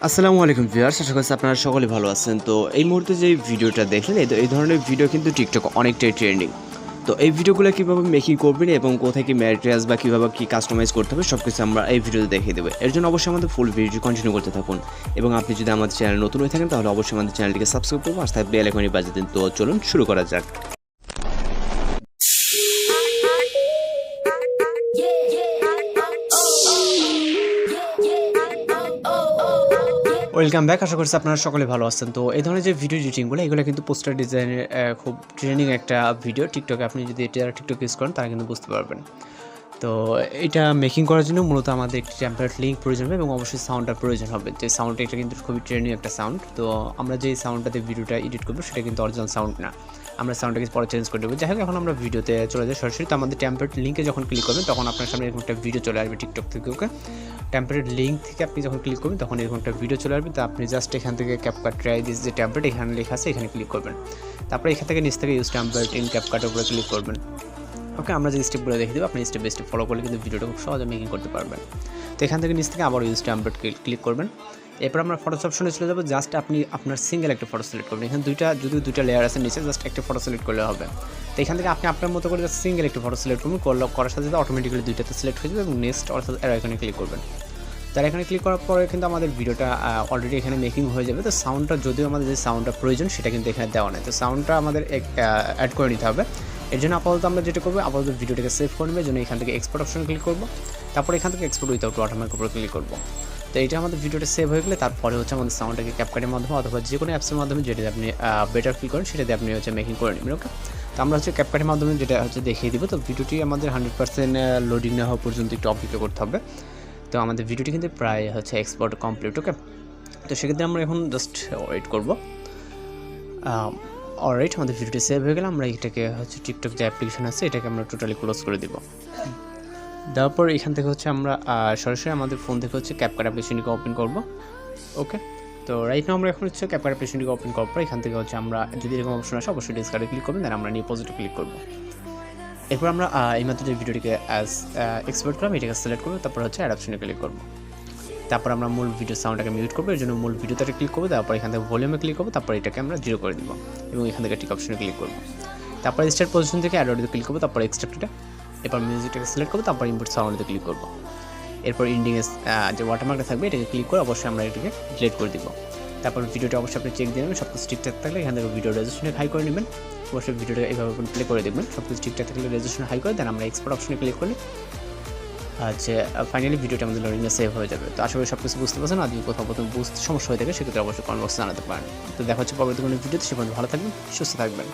আসসালামু আলাইকুম ভিউয়ার্স, আশা করছি আপনারা সকলে ভালো আছেন। তো এই মুহূর্তে যে ভিডিওটা দেখলেন, এই ধরনের ভিডিও কিন্তু টিকটক অনেকটাই ট্রেন্ডিং। তো এই ভিডিওগুলো কীভাবে মেকিং করবেন এবং কোথায় কি ম্যাটেরিয়ালস বা কীভাবে কী কাস্টমাইজ করতে হবে সব কিছু আমরা এই ভিডিওতে দেখিয়ে দেবো। এর জন্য অবশ্যই আমাদের ফুল ভিডিওটি কন্টিনিউ করতে থাকুন এবং আপনি যদি আমাদের চ্যানেল নতুন হয়ে থাকেন তাহলে অবশ্যই আমাদের চ্যানেলটিকে সাবস্ক্রাইব করবো আর তাই বেল আইকনটি বাজিয়ে দিন। তো চলুন শুরু করা যাক। ওয়েলকাম ব্যাক, আশা করছি আপনারা সকলে ভালো আছেন। তো এই ধরনের যে ভিডিও এডিটিংগুলো এগুলো কিন্তু পোস্টার ডিজাইনের খুব ট্রেন্ডিং একটা ভিডিও টিকটকে। আপনি যদি এটা টিকটক ইউজ করেন তারা কিন্তু বুঝতে পারবেন। তো এটা মেকিং করার জন্য মূলত আমাদের একটি টেমপ্লেট লিঙ্ক প্রয়োজন হবে এবং অবশ্যই সাউন্ডটার প্রয়োজন হবে। যে সাউন্ডটা এটা কিন্তু খুবই ট্রেন্ডিং একটা সাউন্ড। তো আমরা যে সাউন্ডটাতে ভিডিওটা এডিট করবো সেটা কিন্তু অরিজিনাল সাউন্ড না, আমরা সাউন্ডটাকে পরে চেঞ্জ করে দেবো। যাই হোক, এখন আমরা ভিডিওতে চলে যাই সরাসরি। তো আমাদের টেমপ্লেট লিঙ্কে যখন ক্লিক করবেন তখন আপনার সামনে এরকম একটা ভিডিও চলে আসবে টিকটক থেকে। ওকে, টেমপ্লেট লিঙ্ক থেকে আপনি যখন ক্লিক করবেন তখন এরকম একটা ভিডিও চলে আসবে। তো আপনি জাস্ট এখান থেকে ক্যাপকাট ট্রাই দিস যে টেমপ্লেট এখানে লেখা আছে এখানে ক্লিক করবেন। তারপরে এখান থেকে নিচ থেকে ইউজ টেমপ্লেট ইন ক্যাপকাটের উপরে ক্লিক করবেন। ওকে, আমরা যে স্টেপগুলো দেখে দেবো আপনি স্টেপ বাই স্টেপ ফলো করলে কিন্তু ভিডিওটা খুব সহজে মেকিং করতে পারবেন। তো এখান থেকে নিচ থেকে আবার ইউজ টেমপ্লেট ক্লিক করবেন। এরপর আমরা ফটোস অপশনে চলে যাবো। জাস্ট আপনি আপনার সিঙ্গেল একটা ফটো সিলেক্ট করবেন। এখানে দুইটা লেয়ার আছে নিচে, জাস্ট একটা ফটো সিলেক্ট করলে হবে। তো এখান থেকে আপনি আপনার মতো করে জাস্ট সিঙ্গেল একটা ফটো সিলেক্ট করবেন। করার সাথে সাথে অটোমেটিক্যালি দুইটাতে সিলেক্ট হয়ে যাবে এবং নেক্সট অর্থাৎ এখানে ক্লিক করবেন। তার এখানে ক্লিক করার পরে কিন্তু আমাদের ভিডিওটা অলরেডি এখানে মেকিং হয়ে যাবে। তো সাউন্ডটা যদিও আমাদের যে সাউন্ডটা প্রয়োজন সেটা কিন্তু এখানে দেওয়া নেই। তো সাউন্ডটা আমাদের অ্যাড করে নিতে হবে। এর জন্য আপাতত আমরা যেটা করবো, আপাতত ভিডিওটাকে সেভ করে নেবে। জন্য এখান থেকে এক্সপোর্ট অপশনে ক্লিক করবো। তারপর এখান থেকে এক্সপোর্ট উইথাউট ওয়াটারমার্ক উপরে ক্লিক করবো। তো এটা আমাদের ভিডিওটা সেভ হয়ে গেলে তারপরে হচ্ছে আমাদের সাউন্ডটাকে ক্যাপকাটের মাধ্যমে অথবা যে কোনো অ্যাপসের মাধ্যমে যেটা আপনি বেটার ফিল করেন সেটাতে আপনি হচ্ছে মেকিং করে নেবেন। ওকে, তো আমরা হচ্ছে ক্যাপকাটের মাধ্যমে যেটা হচ্ছে দেখিয়ে দিব। তো ভিডিওটি আমাদের 100% লোডিং না হওয়া পর্যন্ত একটু অপেক্ষা করতে হবে। তো আমাদের ভিডিওটি কিন্তু প্রায় হচ্ছে এক্সপোর্ট কমপ্লিট। ওকে, তো সেক্ষেত্রে আমরা এখন জাস্ট ওয়েট করবো। অলরাইট, আমাদের ভিডিওটি সেভ হয়ে গেলে আমরা এটাকে হচ্ছে টিকটক যে অ্যাপ্লিকেশন আছে এটাকে আমরা টোটালি ক্লোজ করে দিব। দেওয়ার পর এখান থেকে হচ্ছে আমরা সরাসরি আমাদের ফোন থেকে হচ্ছে ক্যাপকাট অ্যাপ্লিকেশনটিকে ওপেন করব। ওকে, তো রাইট নাও আমরা এখন হচ্ছে ক্যাপকাট অ্যাপ্লিকেশনটিকে ওপেন করার পর এখান থেকে হচ্ছে আমরা যদি এরকম অপশন আসে অবশ্যই ডিসকার্ডে ক্লিক করবেন, দেন আমরা নিউ প্রজেক্টে ক্লিক করব। এরপর আমরা এইমাত্র যে ভিডিওটিকে এক্সপোর্ট করলাম এটাকে সিলেক্ট করবো, তারপর হচ্ছে অ্যাড অপশনে ক্লিক করবো। তারপর আমরা মূল ভিডিও সাউন্ডটাকে মিউট করবো। এর জন্য মূল ভিডিওতে ক্লিক করবো, তারপর এখান থেকে ভলিউমে ক্লিক করবো, তারপর এটাকে আমরা 0 করে দিব এবং এখান থেকে টিক অপশনে ক্লিক করবো। তারপর স্টার্ট পজিশন থেকে অ্যাড অডিওতে ক্লিক করবো, তারপর এক্সট্রাক্টটা, এরপর মিউজিকটাকে সিলেক্ট করবো, তারপর ইনপুট সাউন্ডে ক্লিক করবো। এরপর ইন্ডিংয়ে যে ওয়াটারমার্কটা থাকবে এটাকে ক্লিক করে অবশ্যই আমরা এটাকে ডিলিট করে দিব। তারপর ভিডিওটা অবশ্যই আপনি চেক দিয়ে নেবেন, সব কিছু ঠিকঠাক থাকলে এখান থেকে ভিডিও রেজুলেশনে হাই করে নেবেন। অবশ্যই ভিডিওটা এইভাবে প্লে করে দেখবেন, সব কিছু ঠিকঠাক থাকলে রেজুলেশন হাই করে দেন আমরা এক্সপোর্ট অপশনে ক্লিক করলে আচ্ছা ফাইনালি ভিডিওটা আমাদের লোডিংয়ে সেভ হয়ে যাবে। তো আশা করি সব কিছু বুঝতে পারছেন। আর যদি কোথাও প্রথমে বুঝতে সমস্যা হয়ে থাকে সেক্ষেত্রে অবশ্যই কমেন্ট বক্সে জানাতে পারেন। তো দেখা হচ্ছে পরবর্তী কোনো ভিডিওতে, সে পর্যন্ত ভালো থাকবেন, সুস্থ থাকবেন।